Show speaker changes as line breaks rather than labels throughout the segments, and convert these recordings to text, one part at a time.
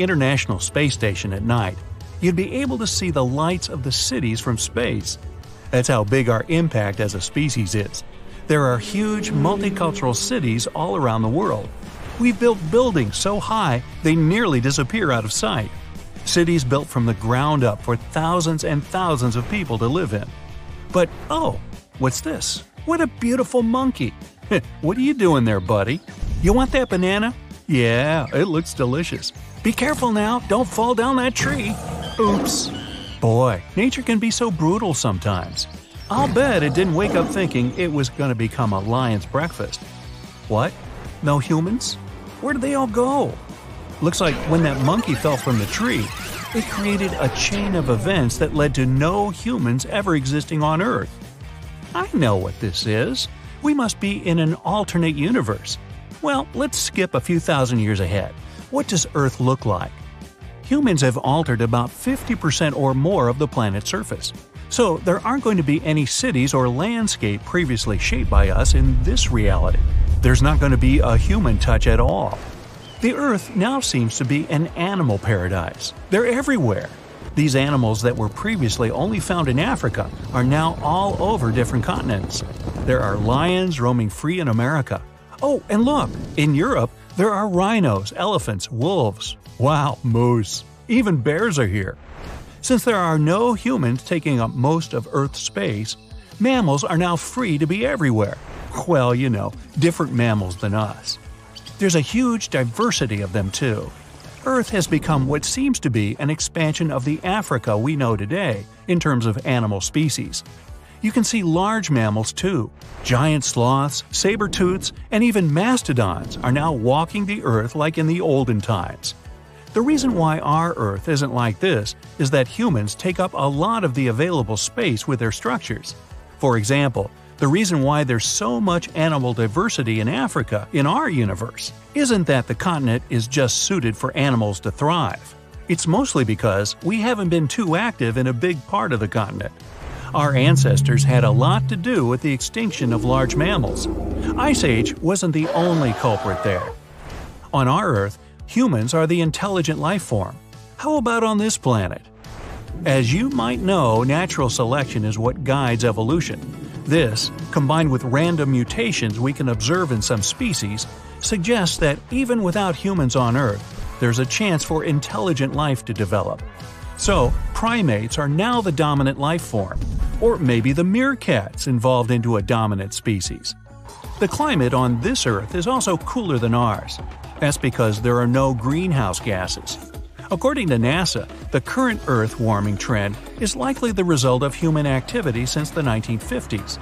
International Space Station at night, you'd be able to see the lights of the cities from space. That's how big our impact as a species is. There are huge multicultural cities all around the world. We've built buildings so high they nearly disappear out of sight. Cities built from the ground up for thousands and thousands of people to live in. But oh, what's this? What a beautiful monkey! What are you doing there, buddy? You want that banana? Yeah, it looks delicious. Be careful now, don't fall down that tree. Oops. Boy, nature can be so brutal sometimes. I'll bet it didn't wake up thinking it was going to become a lion's breakfast. What? No humans? Where did they all go? Looks like when that monkey fell from the tree, it created a chain of events that led to no humans ever existing on Earth. I know what this is. We must be in an alternate universe. Well, let's skip a few thousand years ahead. What does Earth look like? Humans have altered about 50% or more of the planet's surface. So there aren't going to be any cities or landscape previously shaped by us in this reality. There's not going to be a human touch at all. The Earth now seems to be an animal paradise. They're everywhere. These animals that were previously only found in Africa are now all over different continents. There are lions roaming free in America. Oh, and look, in Europe, there are rhinos, elephants, wolves. Wow, moose. Even bears are here. Since there are no humans taking up most of Earth's space, mammals are now free to be everywhere. Well, you know, different mammals than us. There's a huge diversity of them too. Earth has become what seems to be an expansion of the Africa we know today in terms of animal species. You can see large mammals too. Giant sloths, sabre-tooths, and even mastodons are now walking the Earth like in the olden times. The reason why our Earth isn't like this is that humans take up a lot of the available space with their structures. For example, the reason why there's so much animal diversity in Africa in our universe isn't that the continent is just suited for animals to thrive. It's mostly because we haven't been too active in a big part of the continent. Our ancestors had a lot to do with the extinction of large mammals. Ice Age wasn't the only culprit there. On our Earth, humans are the intelligent life form. How about on this planet? As you might know, natural selection is what guides evolution. This, combined with random mutations we can observe in some species, suggests that even without humans on Earth, there's a chance for intelligent life to develop. So, primates are now the dominant life form, or maybe the meerkats evolved into a dominant species. The climate on this Earth is also cooler than ours. That's because there are no greenhouse gases. According to NASA, the current Earth warming trend is likely the result of human activity since the 1950s.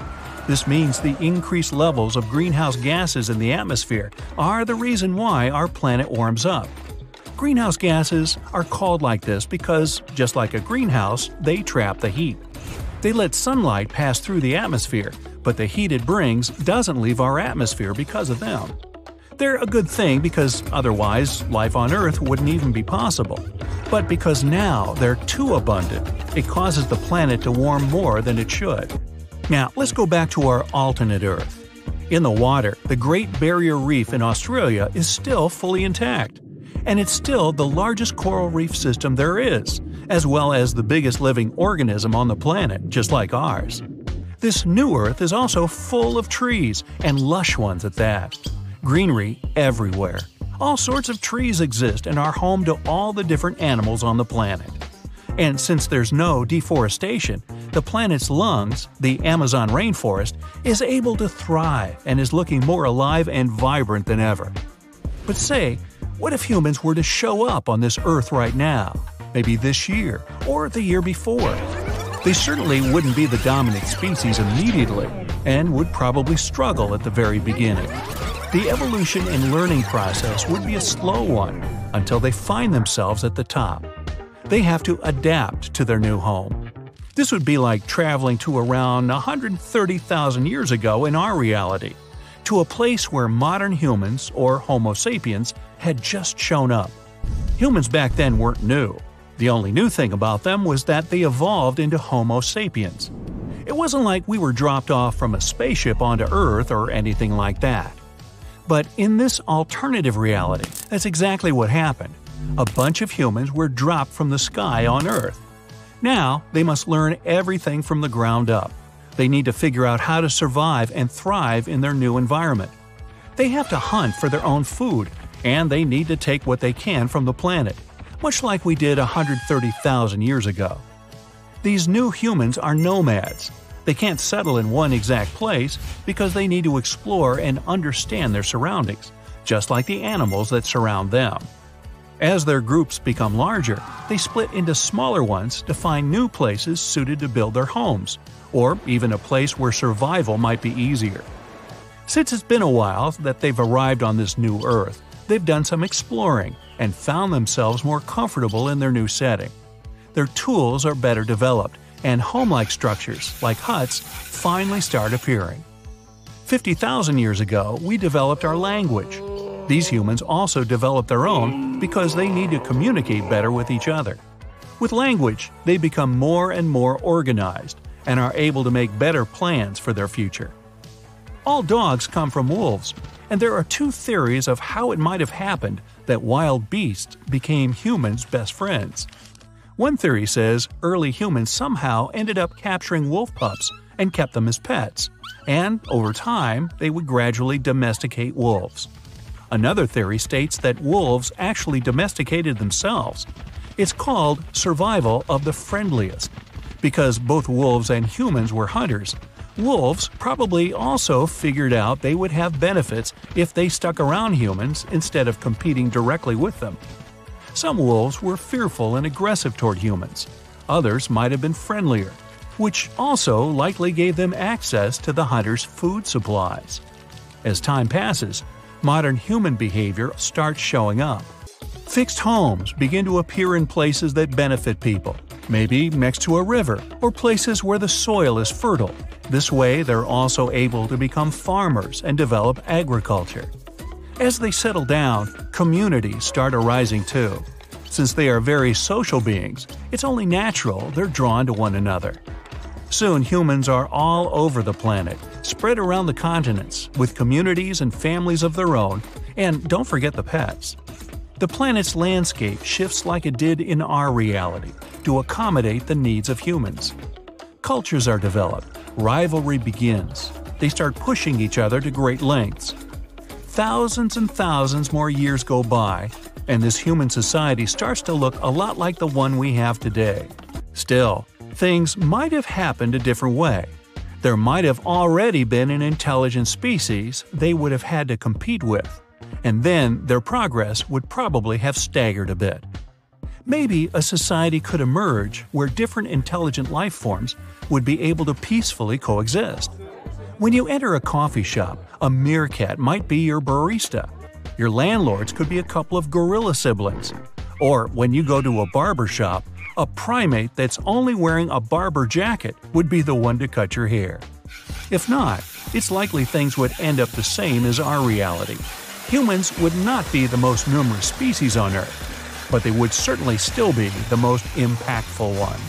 This means the increased levels of greenhouse gases in the atmosphere are the reason why our planet warms up. Greenhouse gases are called like this because, just like a greenhouse, they trap the heat. They let sunlight pass through the atmosphere, but the heat it brings doesn't leave our atmosphere because of them. They're a good thing because otherwise life on Earth wouldn't even be possible. But because now they're too abundant, it causes the planet to warm more than it should. Now let's go back to our alternate Earth. In the water, the Great Barrier Reef in Australia is still fully intact. And it's still the largest coral reef system there is, as well as the biggest living organism on the planet, just like ours. This new Earth is also full of trees, and lush ones at that. Greenery everywhere. All sorts of trees exist and are home to all the different animals on the planet. And since there's no deforestation, the planet's lungs, the Amazon rainforest, is able to thrive and is looking more alive and vibrant than ever. But say, what if humans were to show up on this Earth right now? Maybe this year, or the year before? They certainly wouldn't be the dominant species immediately, and would probably struggle at the very beginning. The evolution and learning process would be a slow one until they find themselves at the top. They have to adapt to their new home. This would be like traveling to around 130,000 years ago in our reality, to a place where modern humans, or Homo sapiens, had just shown up. Humans back then weren't new. The only new thing about them was that they evolved into Homo sapiens. It wasn't like we were dropped off from a spaceship onto Earth or anything like that. But in this alternative reality, that's exactly what happened. A bunch of humans were dropped from the sky on Earth. Now, they must learn everything from the ground up. They need to figure out how to survive and thrive in their new environment. They have to hunt for their own food, and they need to take what they can from the planet, much like we did 130,000 years ago. These new humans are nomads. They can't settle in one exact place because they need to explore and understand their surroundings, just like the animals that surround them. As their groups become larger, they split into smaller ones to find new places suited to build their homes, or even a place where survival might be easier. Since it's been a while that they've arrived on this new Earth, they've done some exploring and found themselves more comfortable in their new setting. Their tools are better developed, and home-like structures, like huts, finally start appearing. 50,000 years ago, we developed our language. These humans also developed their own because they need to communicate better with each other. With language, they become more and more organized and are able to make better plans for their future. All dogs come from wolves, and there are two theories of how it might have happened that wild beasts became humans' best friends. One theory says early humans somehow ended up capturing wolf pups and kept them as pets, and over time they would gradually domesticate wolves. Another theory states that wolves actually domesticated themselves. It's called survival of the friendliest. Because both wolves and humans were hunters, wolves probably also figured out they would have benefits if they stuck around humans instead of competing directly with them. Some wolves were fearful and aggressive toward humans. Others might have been friendlier, which also likely gave them access to the hunter's food supplies. As time passes, modern human behavior starts showing up. Fixed homes begin to appear in places that benefit people, maybe next to a river or places where the soil is fertile. This way, they're also able to become farmers and develop agriculture. As they settle down, communities start arising too. Since they are very social beings, it's only natural they're drawn to one another. Soon humans are all over the planet, spread around the continents, with communities and families of their own, and don't forget the pets. The planet's landscape shifts like it did in our reality, to accommodate the needs of humans. Cultures are developed, rivalry begins, they start pushing each other to great lengths. Thousands and thousands more years go by, and this human society starts to look a lot like the one we have today. Still, things might have happened a different way. There might have already been an intelligent species they would have had to compete with, and then their progress would probably have staggered a bit. Maybe a society could emerge where different intelligent life forms would be able to peacefully coexist. When you enter a coffee shop, a meerkat might be your barista. Your landlords could be a couple of gorilla siblings. Or when you go to a barber shop, a primate that's only wearing a barber jacket would be the one to cut your hair. If not, it's likely things would end up the same as our reality. Humans would not be the most numerous species on Earth, but they would certainly still be the most impactful one.